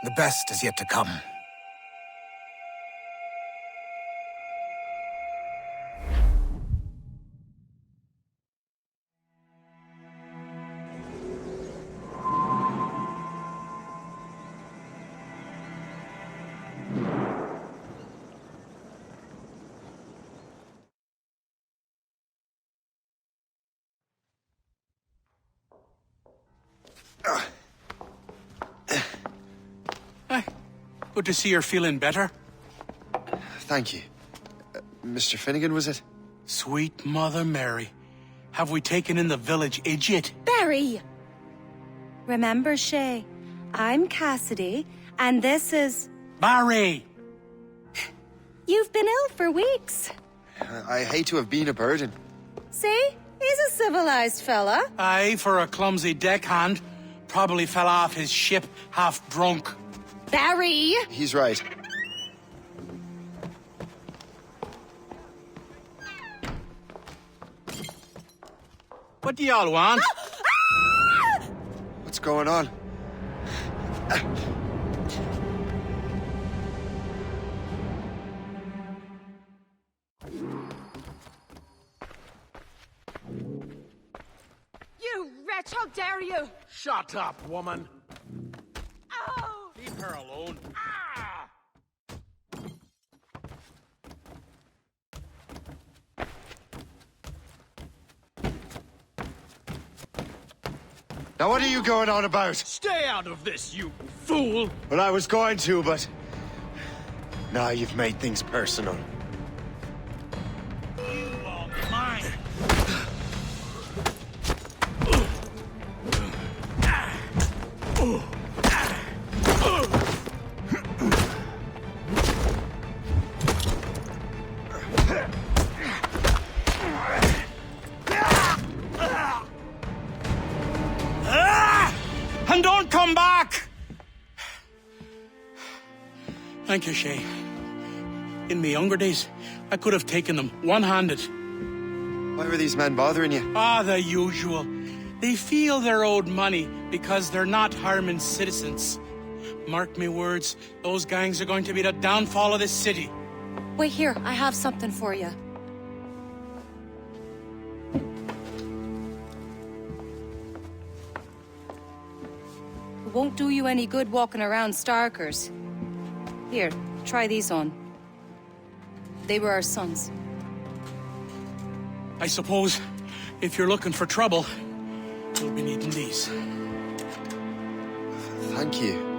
S16: The best is yet to come.
S4: Good to see you're feeling better.
S2: Thank you. Mr. Finnegan, was it?
S4: Sweet Mother Mary. Have we taken in the village idiot?
S22: Barry! Remember, Shay, I'm Cassidy, and this is...
S4: Barry!
S22: You've been ill for weeks.
S2: I hate to have been a burden.
S22: See? He's a civilized fella.
S4: Aye, for a clumsy deckhand. Probably fell off his ship half drunk.
S22: Barry!
S2: He's right.
S4: What do y'all want?
S2: What's going on?
S22: You wretch, how dare you!
S12: Shut up, woman.
S22: Ow!
S4: Leave her alone.
S2: Now what are you going on about?
S12: Stay out of this, you fool!
S2: Well, I was going to, but... Now you've made things personal.
S12: You are mine!
S4: And don't come back! Thank you, Shay. In my younger days, I could have taken them one-handed.
S2: Why were these men bothering you?
S4: Ah, the usual. They feel they're owed money because they're not harming citizens. Mark me words, those gangs are going to be the downfall of this city.
S22: Wait here, I have something for you. It won't do you any good walking around Starkers. Here, try these on. They were our sons.
S4: I suppose if you're looking for trouble, you'll be needing these.
S2: Thank you.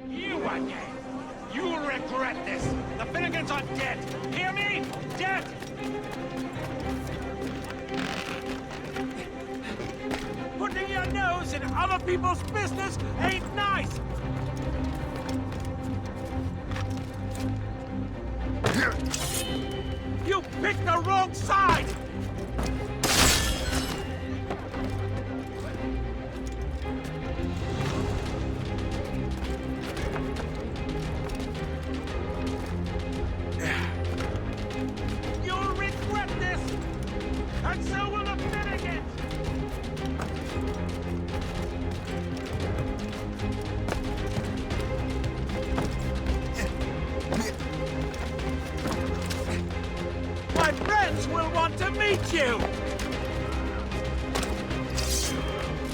S12: You again! You'll regret this! The Finnegans are dead! Hear me? Dead! Putting your nose in other people's business ain't nice! You picked the wrong side! You'll regret this! And so will the Finnegans! My friends will want to meet you!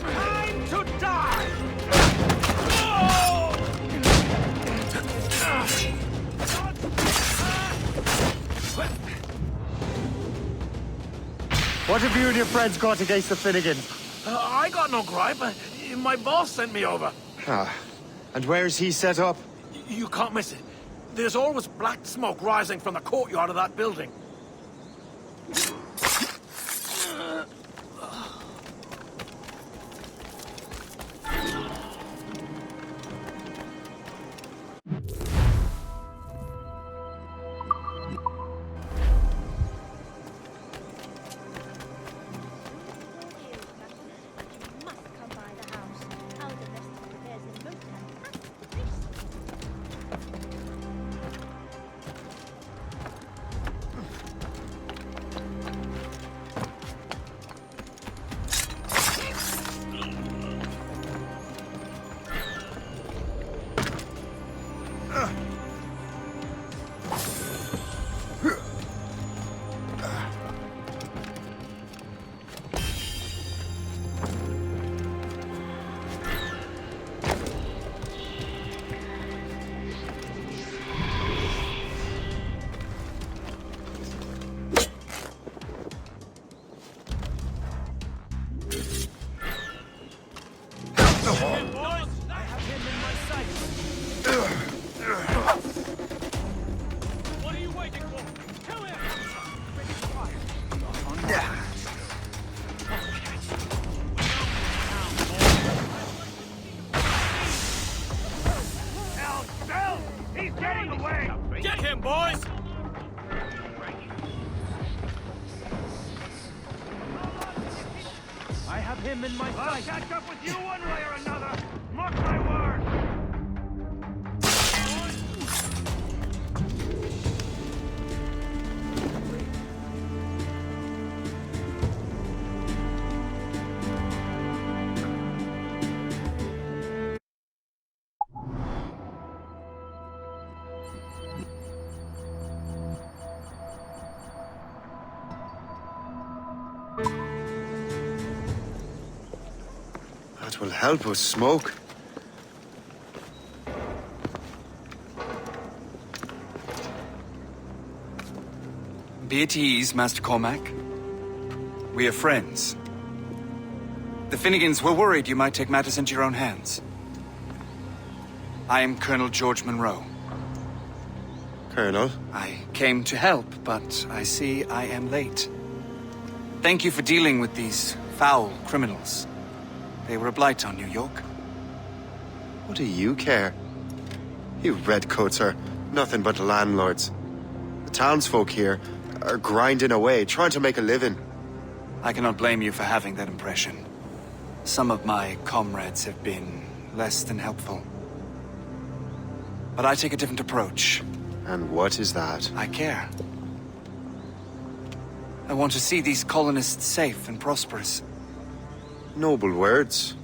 S12: Time to die!
S2: What have you and your friends got against the Finnegans?
S12: I got no gripe. My boss sent me over.
S2: Ah, and where's he set up?
S12: You can't miss it. There's always black smoke rising from the courtyard of that building. have him in my sight. I'll catch up with you one way or another. Mark my word.
S2: That will help us smoke.
S7: Be at ease, Master Cormac. We are friends. The Finnegans were worried you might take matters into your own hands. I am Colonel George Monroe.
S2: Colonel?
S7: I came to help, but I see I am late. Thank you for dealing with these foul criminals. They were a blight on New York.
S2: What do you care? You redcoats are nothing but landlords. The townsfolk here are grinding away, trying to make a living.
S7: I cannot blame you for having that impression. Some of my comrades have been less than helpful. But I take a different approach.
S2: And what is that?
S7: I care. I want to see these colonists safe and prosperous.
S2: Noble words.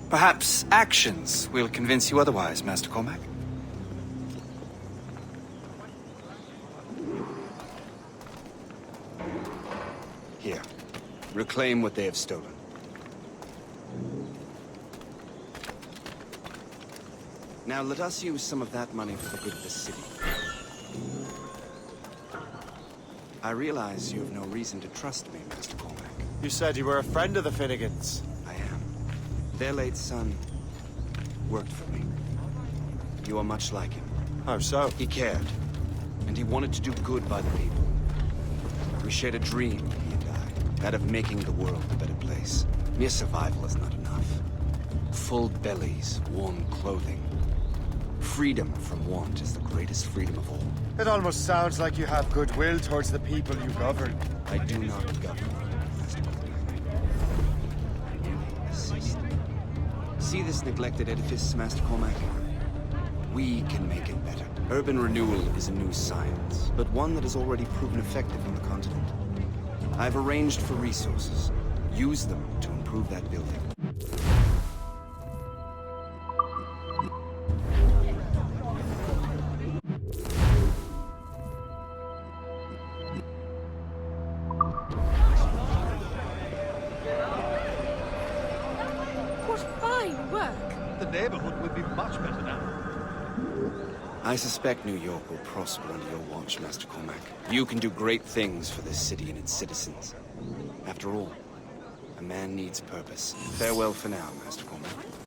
S7: Perhaps actions will convince you otherwise, Master Cormac. Here, reclaim what they have stolen. Now let us use some of that money for the good of the city. I realize you have no reason to trust me, Master Cormac.
S2: You said you were a friend of the Finnegans.
S7: I am. Their late son worked for me. You are much like him.
S2: How so?
S7: He cared, and he wanted to do good by the people. We shared a dream, he and I, that of making the world a better place. Mere survival is not enough. Full bellies, warm clothing. Freedom from want is the greatest freedom of all.
S2: It almost sounds like you have goodwill towards the people you govern.
S7: I do not govern. Assist. See this neglected edifice, Master Cormac? We can make it better. Urban renewal is a new science, but one that has already proven effective on the continent. I've arranged for resources. Use them to improve that building.
S12: The neighborhood would be much better now.
S7: I suspect New York will prosper under your watch, Master Cormac. You can do great things for this city and its citizens. After all, a man needs purpose. Farewell for now, Master Cormac.